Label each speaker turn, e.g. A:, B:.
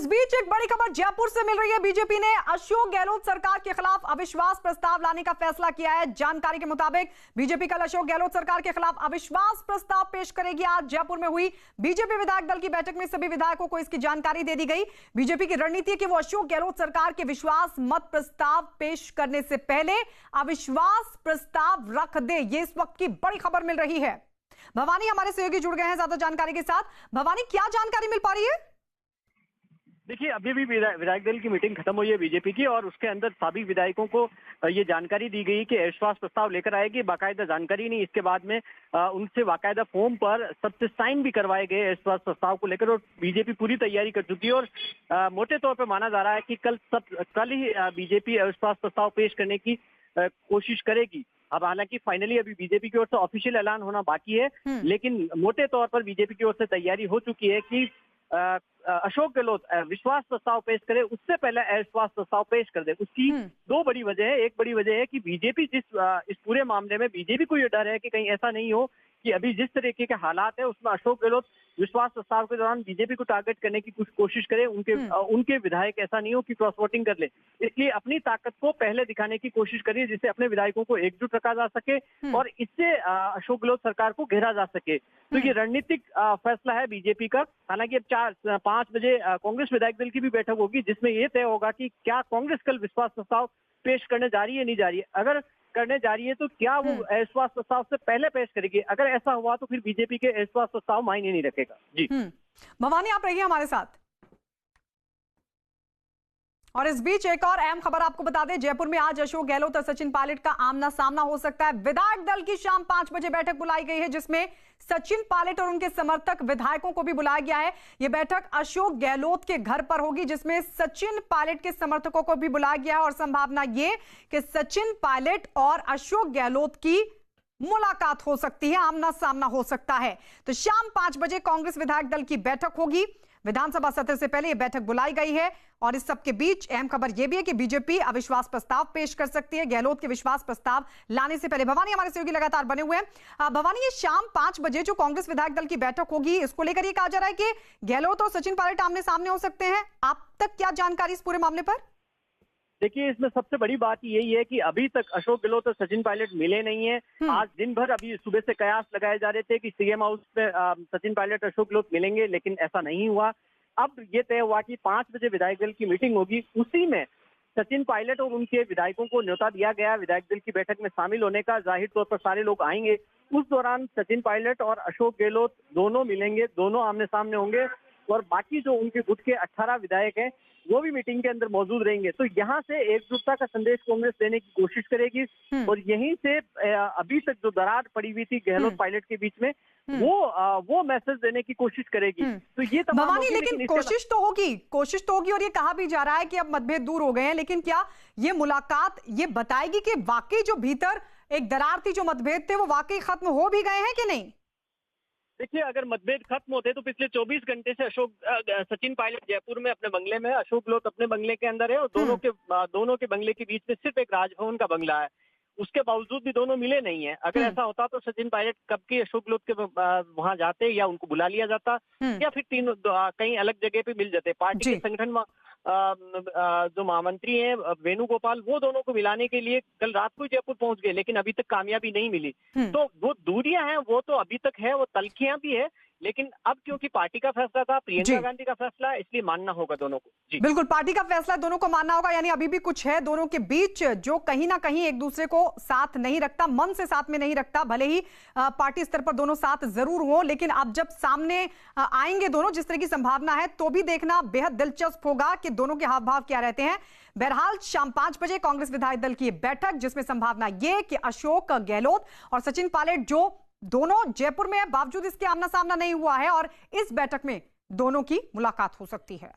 A: इस बीच एक बड़ी खबर जयपुर से मिल रही है। बीजेपी ने अशोक गहलोत सरकार के खिलाफ अविश्वास प्रस्ताव लाने का फैसला किया है। जानकारी के मुताबिक बीजेपी कल अशोक गहलोत सरकार के खिलाफ अविश्वास प्रस्ताव पेश करेगी। आज जयपुर में हुई बीजेपी विधायक दल की बैठक में सभी विधायकों को इसकी जानकारी दे दी गई। बीजेपी की रणनीति है कि वो अशोक गहलोत सरकार के विश्वास मत प्रस्ताव पेश करने से पहले अविश्वास प्रस्ताव रख दे। ये इस वक्त की बड़ी खबर मिल रही है। भवानी हमारे सहयोगी जुड़ गए हैं ज्यादा जानकारी के साथ। भवानी, क्या जानकारी मिल पा रही है?
B: देखिए, अभी भी विधायक दल की मीटिंग खत्म हुई है बीजेपी की, और उसके अंदर सभी विधायकों को ये जानकारी दी गई कि अविश्वास प्रस्ताव लेकर आएगी। बाकायदा जानकारी नहीं, इसके बाद में उनसे बाकायदा फॉर्म पर सबसे साइन भी करवाए गए अविश्वास प्रस्ताव को लेकर, और बीजेपी पूरी तैयारी कर चुकी है। और मोटे तौर पर माना जा रहा है कि कल ही बीजेपी अविश्वास प्रस्ताव पेश करने की कोशिश करेगी। अब हालांकि फाइनली अभी बीजेपी की ओर से ऑफिशियल ऐलान होना बाकी है, लेकिन मोटे तौर पर बीजेपी की ओर से तैयारी हो चुकी है कि अशोक गहलोत विश्वास प्रस्ताव पेश करे, उससे पहले अविश्वास प्रस्ताव पेश कर दे। उसकी दो बड़ी वजह है। एक बड़ी वजह है कि बीजेपी इस पूरे मामले में बीजेपी को ये डर है कि कहीं ऐसा नहीं हो कि अभी जिस तरीके के हालात है उसमें अशोक गहलोत विश्वास प्रस्ताव के दौरान बीजेपी को टारगेट करने की कुछ कोशिश करे, उनके विधायक ऐसा नहीं हो कि क्रॉस वोटिंग कर ले। इसलिए अपनी ताकत को पहले दिखाने की कोशिश करिए, जिससे अपने विधायकों को एकजुट रखा जा सके और इससे अशोक गहलोत सरकार को घेरा जा सके। तो ये रणनीतिक फैसला है बीजेपी का। हालांकि अब 5 बजे कांग्रेस विधायक दल की भी बैठक होगी, जिसमें यह तय होगा कि क्या कांग्रेस कल विश्वास प्रस्ताव पेश करने जा रही है नहीं जा रही है। अगर करने जा रही है तो क्या वो अविश्वास प्रस्ताव से पहले पेश करेगी। अगर ऐसा हुआ तो फिर बीजेपी के अविश्वास प्रस्ताव मायने नहीं रखेगा। जी
A: भवानी, आप रहिए हमारे साथ। और इस बीच एक और अहम खबर आपको बता दें, जयपुर में आज अशोक गहलोत और सचिन पायलट का आमना सामना हो सकता है। विधायक दल की शाम 5 बजे बैठक बुलाई गई है, जिसमें सचिन पायलट और उनके समर्थक विधायकों को भी बुलाया गया है। यह बैठक अशोक गहलोत के घर पर होगी, जिसमें सचिन पायलट के समर्थकों को भी बुलाया गया है। और संभावना यह कि सचिन पायलट और अशोक गहलोत की मुलाकात हो सकती है, आमना सामना हो सकता है। तो शाम 5 बजे कांग्रेस विधायक दल की बैठक होगी। विधानसभा सत्र से पहले यह बैठक बुलाई गई है। और इस सबके बीच अहम खबर यह भी है कि बीजेपी अविश्वास प्रस्ताव पेश कर सकती है गहलोत के विश्वास प्रस्ताव लाने से पहले। भवानी, हमारे सहयोगी लगातार बने हुए हैं। भवानी, ये शाम 5 बजे जो कांग्रेस विधायक दल की बैठक होगी, इसको लेकर यह कहा जा रहा है कि गहलोत और सचिन पायलट आमने सामने हो सकते हैं। आप तक क्या जानकारी इस पूरे मामले पर?
B: देखिए, इसमें सबसे बड़ी बात यही है कि अभी तक अशोक गहलोत और सचिन पायलट मिले नहीं है। आज दिन भर अभी सुबह से कयास लगाए जा रहे थे कि सीएम हाउस पे सचिन पायलट अशोक गहलोत मिलेंगे, लेकिन ऐसा नहीं हुआ। अब ये तय हुआ कि 5 बजे विधायक दल की मीटिंग होगी, उसी में सचिन पायलट और उनके विधायकों को न्योता दिया गया विधायक दल की बैठक में शामिल होने का। जाहिर तौर पर सारे लोग आएंगे। उस दौरान सचिन पायलट और अशोक गहलोत दोनों मिलेंगे, दोनों आमने सामने होंगे, और बाकी जो उनके गुट के 18 विधायक हैं वो भी मीटिंग के अंदर मौजूद रहेंगे। तो यहाँ से एकजुटता का संदेश कांग्रेस देने की कोशिश करेगी, और यहीं से अभी तक जो दरार पड़ी हुई थी गहलोत पायलट के बीच में, वो मैसेज देने की कोशिश करेगी। तो ये
A: भवानी, लेकिन कोशिश तो होगी और ये कहा भी जा रहा है कि अब मतभेद दूर हो गए हैं। लेकिन क्या ये मुलाकात ये बताएगी कि वाकई जो भीतर एक दरार थी, जो मतभेद थे, वो वाकई खत्म हो भी गए हैं कि नहीं?
B: देखिए, अगर मतभेद खत्म होते तो पिछले 24 घंटे से सचिन पायलट जयपुर में अपने बंगले में, अशोक गहलोत अपने बंगले के अंदर है, और दोनों के बंगले के बीच में सिर्फ एक राजभवन का बंगला है। उसके बावजूद भी दोनों मिले नहीं है। अगर ऐसा होता तो सचिन पायलट कब के अशोक गहलोत के वहां जाते, या उनको बुला लिया जाता, या फिर तीनों कहीं अलग जगह पे मिल जाते। पार्टी के संगठन जो महामंत्री हैं वेणुगोपाल, वो दोनों को मिलाने के लिए कल रात को जयपुर पहुंच गए, लेकिन अभी तक कामयाबी नहीं मिली। तो वो दूरियां हैं, वो तो अभी तक है, वो तलखियां भी है, लेकिन अब क्योंकि पार्टी का फैसला था, प्रियंका गांधी का फैसला है, इसलिए मानना होगा दोनों को। जी
A: बिल्कुल, पार्टी का फैसला दोनों को मानना होगा। यानी अभी भी कुछ है दोनों के बीच जो कहीं ना कहीं एक दूसरे को साथ नहीं रखता, मन से साथ में नहीं रखता। भले ही पार्टी स्तर पर दोनों साथ जरूर हो, लेकिन अब जब सामने आएंगे दोनों, जिस तरह की संभावना है, तो भी देखना बेहद दिलचस्प होगा कि दोनों के हाव भाव क्या रहते हैं। बहरहाल शाम 5 बजे कांग्रेस विधायक दल की बैठक, जिसमें संभावना यह कि अशोक गहलोत और सचिन पायलट जो दोनों जयपुर में, बावजूद इसके आमना सामना नहीं हुआ है, और इस बैठक में दोनों की मुलाकात हो सकती है।